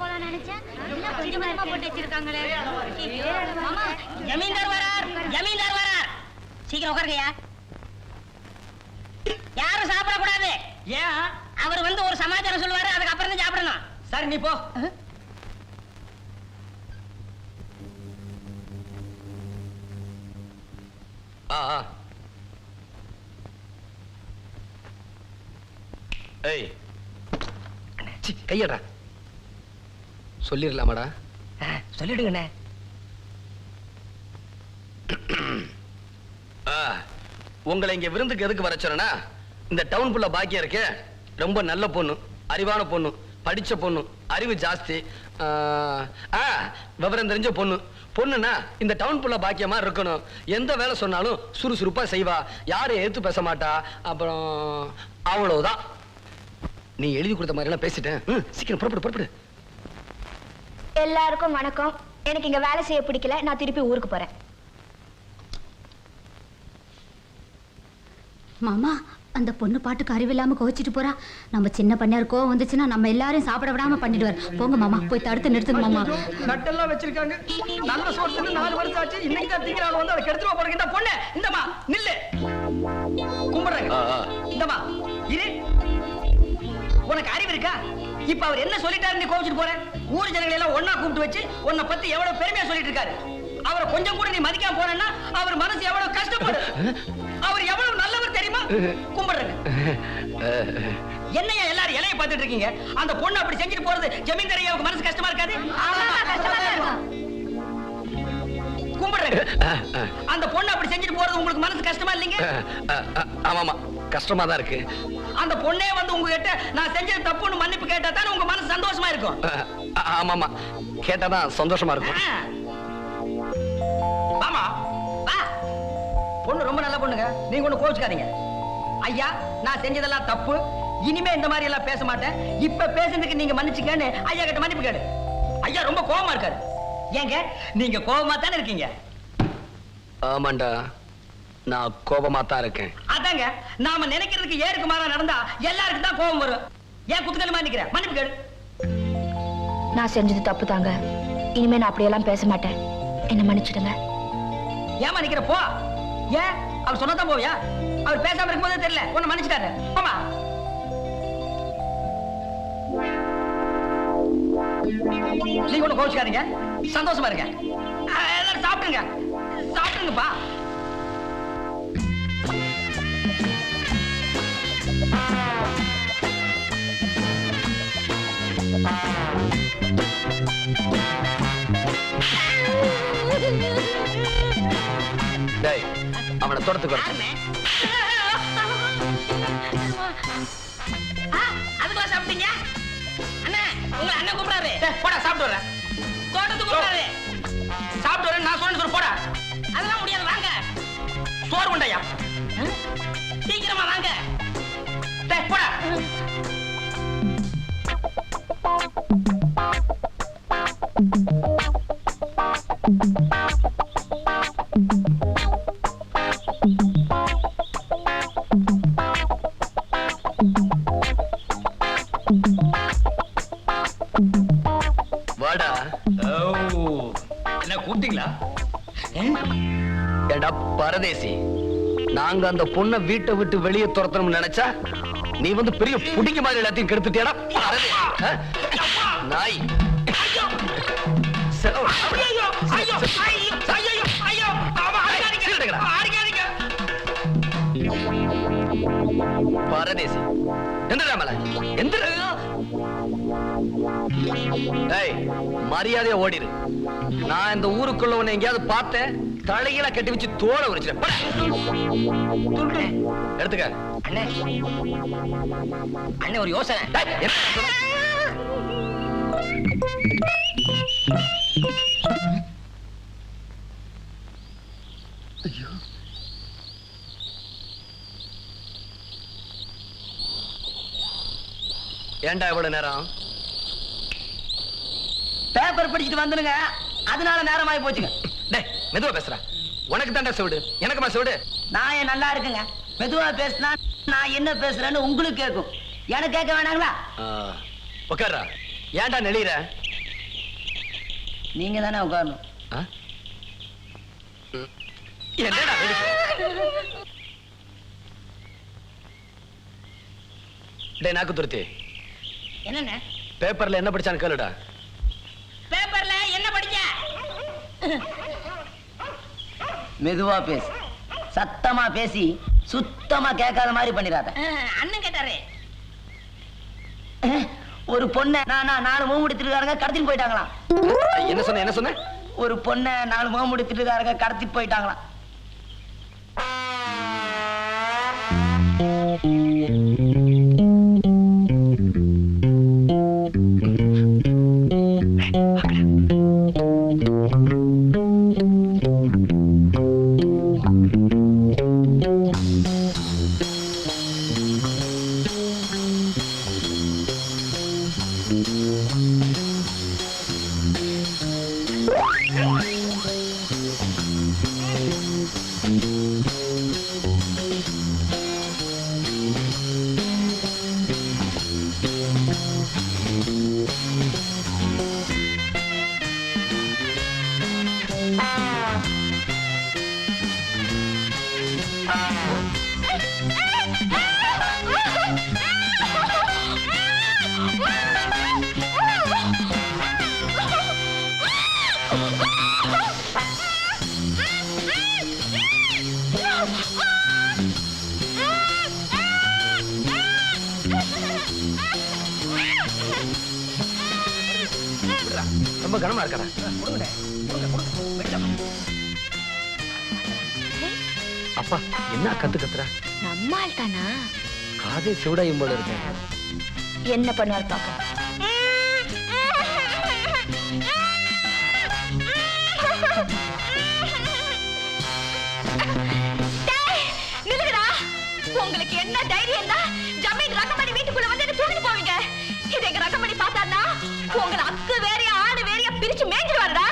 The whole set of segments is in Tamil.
போலாம் நினைச்சேன். கொஞ்சம் கொஞ்சமா போட்டு வச்சிருக்காங்களே. மாமா, ஜமீன்தார் வரார், ஜமீன்தார் வரார். சீக்கிரம் உட்காருங்கயா. யாரும் சாப்பிடக்கூடாது. ஏன்? அவர் வந்து ஒரு சமாச்சாரம் சொல்லுவாரு, அதுக்கு அப்புறம் தான் சாப்பிடணும். சரி நீ போ. ஏய் கையடா. சொல்லிடலாமாடா? சொல்லிடுங்கண்ணே. உங்களை இங்க விருந்துக்கு எதுக்கு வர சொன்னா, இந்த டவுன் புள்ள பாக்கியா இருக்கு. ரொம்ப நல்ல பொண்ணு, அறிவான பொண்ணு, படிச்ச பொண்ணு, அறிவு ஜாஸ்தி, விவரம் தெரிஞ்ச பொண்ணு. பொண்ணுன்னா இந்த டவுன் புள்ள பாக்கியமா இருக்கணும். எந்த வேலை சொன்னாலும் சுறுசுறுப்பா செய்வா, யாரும் எதிர்த்து பேச மாட்டா. அப்புறம் அவ்வளவுதான். நீ எழுதி கொடுத்த மாதிரி எல்லாம் பேசிட்டேன். சீக்கிரம் புறப்படு புறப்படு. எல்லாருக்கும் வணக்கம். எனக்கு இங்க வேலை செய்ய பிடிக்கல, நான் திருப்பி ஊருக்கு போறேன். மாமா, அந்த பொண்ணு பாட்டுக்கு அறிவில்லாம கோச்சிட்டு போறா. நம்ம சின்ன பண்ணையார் கோவம் வந்துச்சுன்னா நம்ம எல்லாரையும் சாப்பிட விடாம பண்ணிடுவார். போங்க மாமா, போய் தடுத்து நிறுத்துங்க மாமா. நட்டெல்லாம் வச்சிருக்காங்க. நல்ல சோறு 4 வருஷம் ஆச்சு. இன்னைக்கு தான் திங்கறாங்க வந்து அதை கெடுத்துவா போறீங்க. இந்த பொண்ணு இந்தமா நில்லு. கும்பிடுறாங்க. இந்தமா இரு. உனக்கு அறிவு இருக்கா? இப்ப அவர் என்ன சொல்லிட்டாரு நீ கோவிச்சிட்டு போற? ஊர் ஜனங்களை எல்லாம் ஒண்ணா கூப்பிட்டு வச்சு உன்னை பத்தி எவ்வளவு பெருமையா சொல்லிட்டு இருக்காரு. அவரை கொஞ்சம் கூட நீ மதிக்காம போறேன்னா அவர் மனசு எவ்வளவு கஷ்டப்படும். அவர் எவ்வளவு நல்லவர் தெரியுமா? கும்பிடுறேங்க. என்னையா எல்லாரும் இலைய பார்த்துட்டு இருக்கீங்க? அந்த பொண்ணு அப்படி செஞ்சுட்டு போறது ஜமீன்தாரியாவுக்கு மனசு கஷ்டமா இருக்காது? கும்பிடுறேங்க. அந்த பொண்ணு அப்படி செஞ்சுட்டு போறது உங்களுக்கு மனசு கஷ்டமா இல்லைங்க? ஆமாமா, கஷ்டமா தான் இருக்கு. அந்த பொண்ணே வந்து உங்ககிட்ட நான் செஞ்சது தப்புன்னு மன்னிப்பு கேட்டா தானே உங்க மனசு சந்தோஷமா இருக்கும். ஆமாமா, கேட்டாதான் சந்தோஷமா இருக்கும். ஆமா வா. பொண்ணு ரொம்ப நல்ல பொண்ணுங்க, நீங்க ஒண்ணு கோவிச்சுக்காதீங்க. ஐயா, நான் செஞ்சதெல்லாம் தப்பு, இனிமே இந்த மாதிரி எல்லாம் பேச மாட்டேன். இப்ப பேசுறதுக்கு நீங்க மன்னிச்சுக்கன்னு ஐயா கிட்ட மன்னிப்பு கேளு. ஐயா ரொம்ப கோவமா இருக்காரு. ஏங்க நீங்க கோவமா தானே இருக்கீங்க? ஆமாண்டா, நான் கோபமா தான் இருக்கேன். அதாங்க, நாம நினைக்கிறதுக்கு ஏருக்கு மாறா நடந்தா எல்லாருக்கும் தான் கோபம் வரும். ஏன் குத்துக்கலுமா நிக்கிறேன்? மன்னிப்பு கேளு. நான் செஞ்சது தப்பு தாங்க. இனிமே நான் அப்படியெல்லாம் பேச மாட்டேன். என்ன மன்னிச்சிடுங்க. ஏமா நிக்கிற? போ. ஏன் அவர் சொன்னதான் போவியா? அவர் பேசாம இருக்கும்போதே தெரியல உன்னை மன்னிச்சுட்டாரு. போமா. நீங்க ஒண்ணு கோவிச்சுக்காதீங்க, சந்தோஷமா இருங்க. எல்லாரும் சாப்பிடுங்க, சாப்பிடுங்கப்பா. டேய், அவனை தோட்டத்துக்கு வர. அதுக்குள்ள சாப்பிட்டீங்க? அண்ணா, உங்க அண்ணன் கூப்பிடாரு. போடா, சாப்பிட்டு வரேன். தோட்டத்துக்கு கூப்பிடாரு. சாப்பிட்டு வரேன் நான் சொன்ன போடா. அதெல்லாம் முடியாது, வாங்க. சோறு உண்டையா? சீக்கிரமா வாங்க. போடா. வாடா. என்ன கூப்பிட்டீங்களா? ஏண்டா பரதேசி, நாங்க அந்த பொண்ணை வீட்டை விட்டு வெளியே துரத்தணும்னு நினைச்சா நீ வந்து பெரிய புடிங்க மாதிரி எல்லாத்தையும் கெடுத்துட்டியாடா பரதேசி. நாய். பரதேசி எந்திரா, எந்திர. மரியாதையா ஓடிரு. நான் இந்த ஊருக்குள்ள உன்னை எங்கேயாவது பார்த்தேன், தலையில கட்டி வச்சு தோலை உரிச்சிட்டேன். எடுத்துக்க. அண்ணே, அண்ணே ஒரு யோசனை. ஏண்டா இவ்வளவு நேரம்? பேப்பர் படிச்சுட்டு வந்துருங்க, அதனால நேரமாயி போச்சுங்க. டேய், மெதுவா பேசுறா. உனக்கு தாண்டா சவுடு, எனக்கு சவுடு. நான் ஏன் நல்லா இருக்குங்க, மெதுவா பேசினா நான் என்ன பேசுறேன்னு உங்களுக்கு கேட்கும். எனக்கு கேட்க வேணாங்களா? உட்கார்றா. ஏன்டா நெளிற? நீங்க தானே உட்காரணும். ஆ? என்னடா வெடிப்பு? டேய் நாக்கு துருத்தி, என்னண்ணே பேப்பர்ல என்ன படிச்சான்னு கேளுடா. பேப்பர்ல என்ன படிச்ச? மெதுவா பேசு, சத்தமா பேசி சுத்தமா கேட்காத மாதிரி பண்ணிடாத. அண்ணன் கேட்டாரு. ஒரு பொண்ணை நான் 4 மூமுடித்திருக்காருங்க கடத்திட்டு போயிட்டாங்களாம். என்ன சொன்ன என்ன சொன்ன? ஒரு பொண்ணை 4 மூமுடித்திருக்காருங்க கடத்திட்டு போயிட்டாங்களாம். ரொம்ப கனமா இருக்கடா. அப்பா என்ன கத்து கத்துற? நம்மால் தானா? காதே சிவடாயும் போல இருக்கேன். என்ன பண்ணுவார் பாப்போம். உங்களுக்கு என்ன தைரியம் தான் ஜமீன் ரகமணி வீட்டுக்குள்ள வந்து தூக்கிட்டு போவீங்க? இது எங்க ரகமணி பார்த்தாருன்னா உங்களை அக்கு வேறையா ஆடு வேறையா பிரிச்சு மேய்ஞ்சிருவாருடா.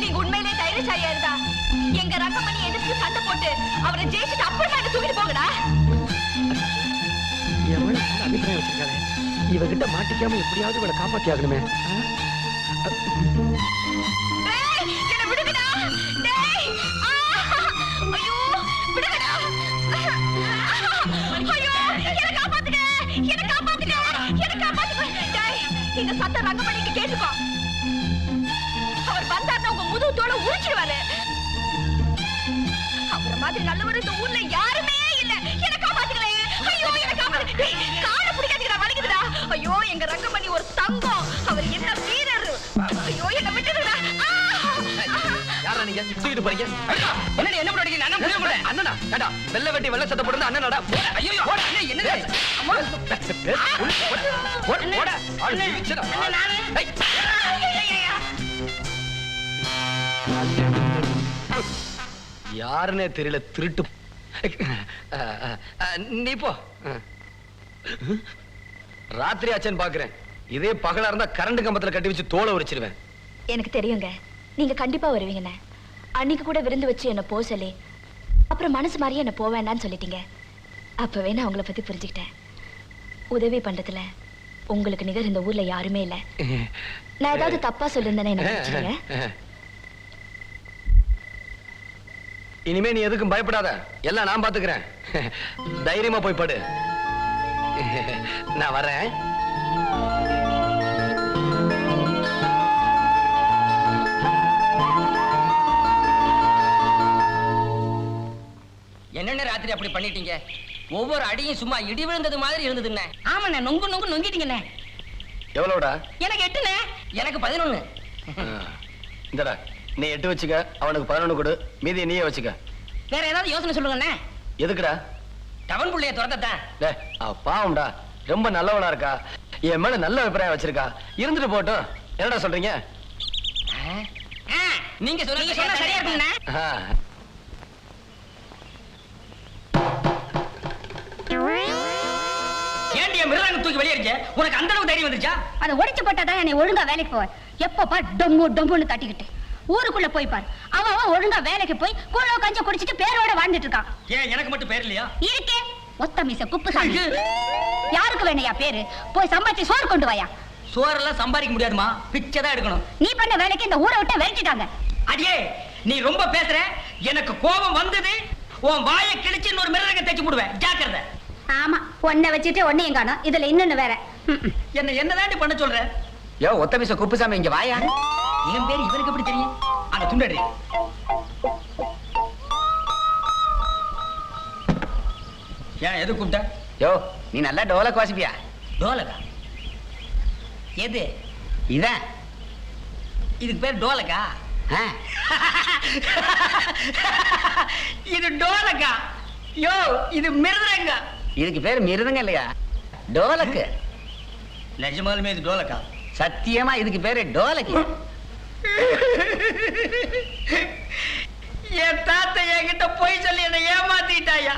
நீங்க உண்மையிலே தைரியசாலியா இருந்தா எங்க ரகமணி எதிர்த்து சண்டை போட்டு அவரை ஜெயிச்சுட்டு அப்புறமா என்ன தூக்கிட்டு போங்கடா. எவ்வளவு நல்ல அபிப்பிராயம் வச்சிருக்காரு. இவகிட்ட மாட்டிக்காம எப்படியாவது இவளை காப்பாத்தி ஆகணுமே. என்ன விடுங்கடா. ஐயோ விடுங்கடா. ஐயோ என்ன காப்பாத்துங்க, என்ன காப்பாத்துங்க, என்ன காப்பாத்துங்க. இந்த சத்த ரங்கமணிக்கு கேட்டுக்கோ. அவர் வந்தாருன்னா உங்க முதுகு தோலை உரிச்சிடுவாரு. அவரை மாதிரி நல்லவர் இந்த ஊர்ல யாருமே இல்ல. என்ன காப்பாத்துங்களே. ஐயோ என்ன காப்பாத்து. காலை பிடிக்காதீங்கடா, வலிக்குதுடா. ஐயோ எங்க ரங்கமணி ஒரு தங்கம். அவர் என்ன வீரர். ஐயோ என்ன விட்டுடுடா. யாரா நீங்க தூக்கிட்டு போறீங்க? என்னடி என்ன பண்ணுறீங்க? நான் என்ன பண்ண போறேன்? அண்ணனா ஏடா வெள்ளை வெட்டி வெள்ளை சட்டை போடுறது அண்ணனடா. ஐயோ அண்ணே என்னது? அம்மா ஓட ஆளு இழுச்சடா. யாருன்னே தெரியல திருட்டு. நீ போ. ராத்திரி ஆச்சேன்னு பாக்குறேன். இதே பகலா இருந்தா கரண்ட் கம்பத்துல கட்டி வச்சு தோலை உரிச்சிருவேன். எனக்கு தெரியுங்க, நீங்க கண்டிப்பா வருவீங்கன்னு. அன்னைக்கு கூட விருந்து வச்சு என்ன போக சொல்லி அப்புறம் மனசு மாதிரியே என்ன போவேண்டான்னு சொல்லிட்டீங்க. அப்பவே நான் உங்களை பத்தி புரிஞ்சுக்கிட்டேன். உதவி பண்றதுல உங்களுக்கு நிகர் இந்த ஊர்ல யாருமே இல்ல. நான் ஏதாவது தப்பா சொல்லியிருந்தேன்னு என்ன மன்னிச்சிடுங்க. இனிமே நீ எதுக்கும் பயப்படாத, எல்லாம் நான் பாத்துக்கிறேன். தைரியமா போய் படு. நான் வரேன். என்னென்ன ராத்திரி அப்படி பண்ணிட்டீங்க? ஒவ்வொரு அடியும் சும்மா இடி விழுந்தது மாதிரி இருந்ததுண்ணே. ஆமாண்ணே நொங்கு நொங்கு நொங்கிட்டீங்கண்ணே. எவ்வளவுடா? எனக்கு 8ண்ணே. எனக்கு 11. இந்தடா நீ 8 வச்சுக்க, அவனுக்கு 11 கொடு, மீதியை நீயே வச்சுக்க. வேற ஏதாவது யோசனை சொல்லுங்கண்ணே. எதுக்குடா? டவன் புள்ளைய துரத்தத்தான். டேய் அவ பாவம்டா, ரொம்ப நல்லவனா இருக்கா, என் மேல நல்ல அபிப்பிராயம் வச்சிருக்கா. இருந்துட்டு போட்டும். என்னடா சொல்றீங்க? நீங்க சொன்னா சரியா இருக்குண்ணே. ஏன்டி மிருதங்க தூக்கி வெளியேறிச்ச? உனக்கு அந்த அளவுக்கு தைரியம் வந்துச்சா? அதை ஒடிச்சு போட்டாதான் என்னை ஒழுங்கா வேலைக்கு போவார். எப்ப பார் டொம்மு டொம்முன்னு தட்டிக்கிட்டு ஊருக்குள்ள போய் பார். அவன் ஒழுங்கா வேலைக்கு போய் கூழோ கஞ்ச குடிச்சிட்டு பேரோட வாழ்ந்துட்டு இருக்கான். ஏன் எனக்கு மட்டும் பேர் இல்லையா? இருக்கே ஒத்த மீச குப்புசாமி. யாருக்கு வேணையா பேரு? போய் சம்பாதிச்சு சோறு கொண்டு வாயா. சோறெல்லாம் சம்பாதிக்க முடியாதுமா, பிச்சை தான் எடுக்கணும். நீ பண்ண வேலைக்கு இந்த ஊரை விட்டு விரட்டிட்டாங்க. அடியே, நீ ரொம்ப பேசுற. எனக்கு கோபம் வந்தது, உன் வாயை கிழிச்சு இன்னொரு மிருகத்தை தைச்சு போடுவேன். ஜாக்கிரதை. ஆமா, ஒன்ன வச்சுட்டு ஒன்னையும் காணோம். இதுல இன்னொன்னு வேற. என்னதாண்டி பண்ண சொல்ற? யோ ஒத்த பீச குப்புசாமி இங்க வாயா. என் பேர் இவருக்கு எப்படி தெரியும்? அங்க துண்டடி. ஏன் எது கூப்பிட்ட? யோ நீ நல்லா டோலக் வாசிப்பியா? டோலக்கா? எது இதான்? இதுக்கு பேர் டோலக்கா? இது டோலக்கா. யோ இது மிருதங்க. இதுக்கு பேர் மிருதங்க இல்லையா, டோலக்கு. நிஜமாலுமே இது டோலக்கா? சத்தியமா இதுக்கு பேரு டோலக்கு. என் தாத்தா என்கிட்ட போய் சொல்லி என்னை ஏமாத்திட்டாயா.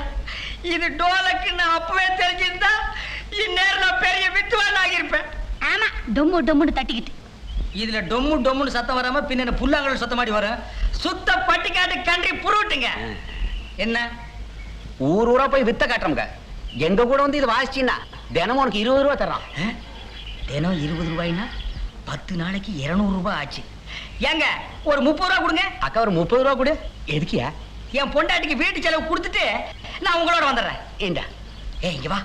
இது டோலக்குன்னு அப்பவே தெரிஞ்சிருந்தா இந்நேரம் நான் பெரிய வித்துவான் ஆகியிருப்பேன். ஆமா, டொம்மு டொம்முன்னு தட்டிக்கிட்டு. இதுல டொம்மு டொம்முன்னு சத்தம் வராம பின்ன என்ன புல்லாங்கல் சத்தம் மாடி வரும். சுத்த பட்டிக்காட்டு கன்றி புருட்டுங்க. என்ன ஊர் ஊரா போய் வித்த காட்டுறோங்க. எங்க கூட வந்து இது வாசிச்சீங்கன்னா தினமும் உனக்கு 20 ரூபா தர்றான். தினம் 20 ரூபாய்னா 10 நாளைக்கு 200 ரூபாய் ஆச்சு. ஏங்க ஒரு 30 ரூபா கொடுங்க. அக்கா ஒரு 30 ரூபா கொடு. எதுக்கியா? என் பொண்டாட்டிக்கு வீட்டு செலவு கொடுத்துட்டு நான் உங்களோட வந்துடுறேன். ஏண்டா இங்க வா.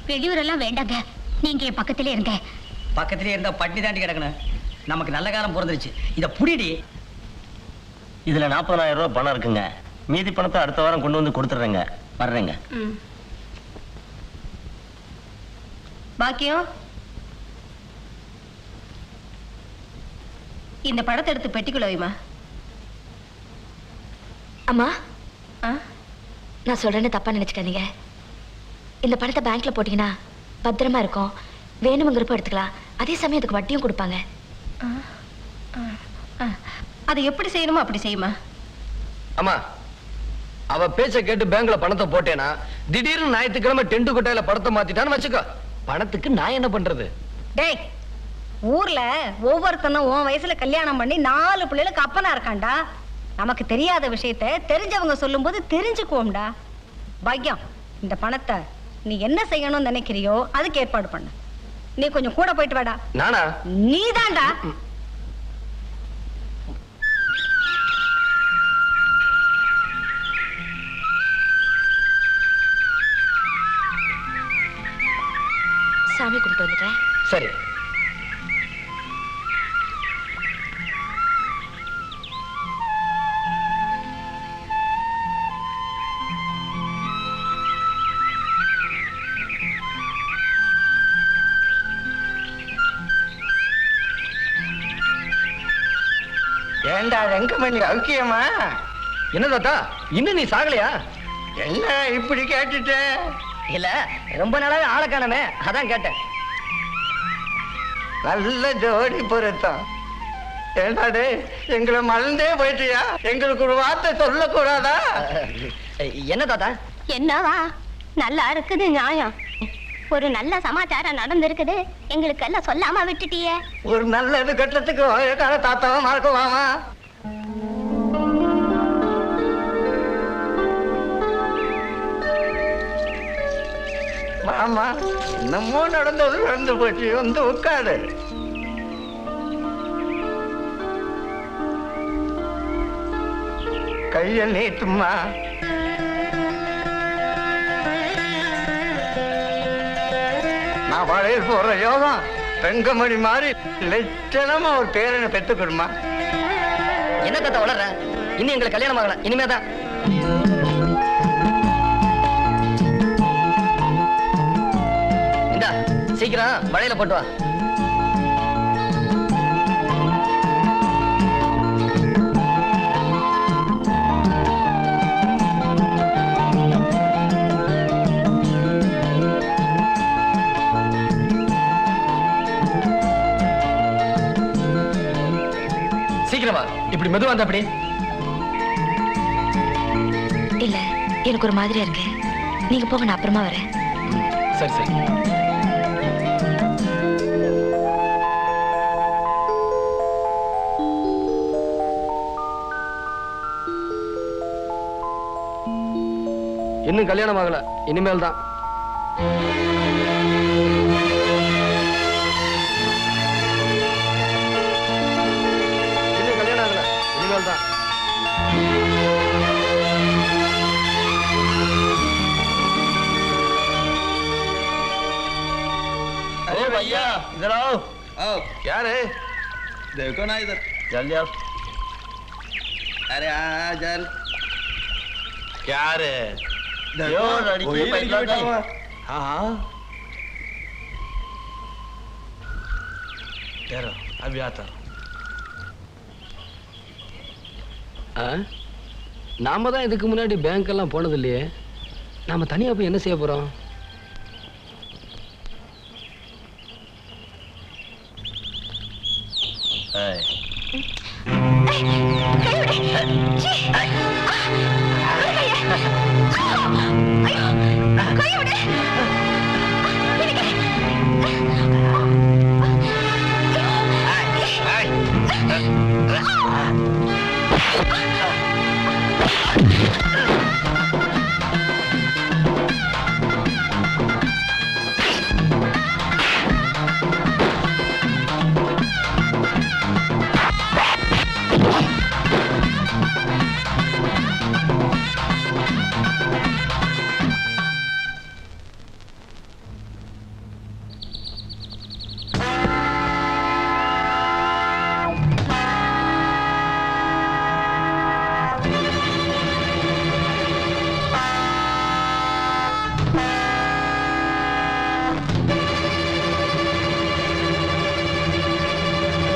வெளியூரெல்லாம் வேண்டாங்க, நீங்க என் பக்கத்திலே இருங்க. பக்கத்திலே இருந்தா பட்டினி தாண்டி கிடக்கணும். நமக்கு நல்ல காலம் பிறந்துருச்சு. இத புடிடி. இதுல 40,000 ரூபாய் பணம் இருக்குங்க. மீதி பணத்தை அடுத்த வாரம் கொண்டு வந்து கொடுத்துறேங்க. வர்றேங்க. பாக்கியம், இந்த படத்தை எடுத்து பெட்டிக்குள்ள வைமா. அம்மா, நான் சொல்றேன்னு தப்பா நினைச்சுக்காதீங்க. இந்த படத்தை பேங்க்ல போட்டீங்கன்னா பத்திரமா இருக்கும். வேணுங்கிறப்ப எடுத்துக்கலாம். அதே சமயம் அதுக்கு வட்டியும் கொடுப்பாங்க. அதை எப்படி செய்யணுமோ அப்படி செய்யுமா. அம்மா, அவ பேச்ச கேட்டு பேங்க்ல பணத்தை போட்டேனா திடீர்னு ஞாயிற்றுக்கிழமை டென்ட் கொட்டையில படத்தை மாத்திட்டான்னு வச்சுக்கோ. பணத்துக்கு நான் என்ன பண்றது? டேய், ஊர்ல ஒவ்வொருத்தனும் உன் வயசுல கல்யாணம் பண்ணி 4 பிள்ளைகளுக்கு அப்பனா இருக்கான்டா. நமக்கு தெரியாத விஷயத்தை தெரிஞ்சவங்க சொல்லும் போது தெரிஞ்சுக்குவோம்டா. பாக்கியம், இந்த பணத்தை நீ என்ன செய்யணும்னு நினைக்கிறியோ அதுக்கு ஏற்பாடு பண்ணு. நீ கொஞ்சம் கூட போயிட்டு வாடா. நானா? நீதான்டா. சாமி கும்பிட்டு வந்துட்டேன். சரி. ஏண்டா ரெங்கமணி அவுக்கியமா? என்ன தாத்தா, இன்னும் நீ சாகலையா? என்ன இப்படி கேட்டுட்ட? இல்ல, ரொம்ப நாளாவே ஆளை காணமே, அதான் கேட்டேன். நல்ல ஜோடி பொருத்தம். ஏண்டாடே, எங்களை மறந்தே போயிட்டியா? எங்களுக்கு ஒரு வார்த்தை சொல்லக்கூடாதா? என்ன தாத்தா? என்னவா நல்லா இருக்குது நியாயம். ஒரு நல்ல சமாச்சாரம் நடந்திருக்குது, எங்களுக்கு எல்லாம் சொல்லாம விட்டுட்டியே. ஒரு நல்லது கட்டத்துக்கு வயக்கால தாத்தாவை மறக்குவாமா? மாமா, என்னமோ நடந்தது நடந்து போச்சு. வந்து உட்காரு. கைய நீட்டுமா. நான் வளையல் போற யோகம் ரெங்கமணி மாதிரி லட்சணமா ஒரு பேரனை பெற்றுக்கணுமா? என்ன தாத்தா வளர்ற? இன்னும் எங்களுக்கு கல்யாணம் ஆகல, இனிமேதான். இந்தா சீக்கிரம் வளையல போட்டு வா. சீக்கிரமா. இப்படி மெதுவா வந்த அப்படி. இல்ல, எனக்கு ஒரு மாதிரியா இருக்கு. நீங்க போங்க, நான் அப்புறமா வரேன். சரி சரி. இன்னும் கல்யாணம் ஆகல, இனிமேல் தான். भैया इधर आओ आओ क्या रे देखो ना इधर जल्दी आओ अरे आ जल क्या रे देखो लड़की वही लड़की बैठा बैठा हुआ हाँ हाँ ठहरो अभी आता हूँ நாம தான் இதுக்கு முன்னாடி பேங்க் எல்லாம் போனது இல்லையே. நாம தனியா போய் என்ன செய்ய போறோம்? கைவிடு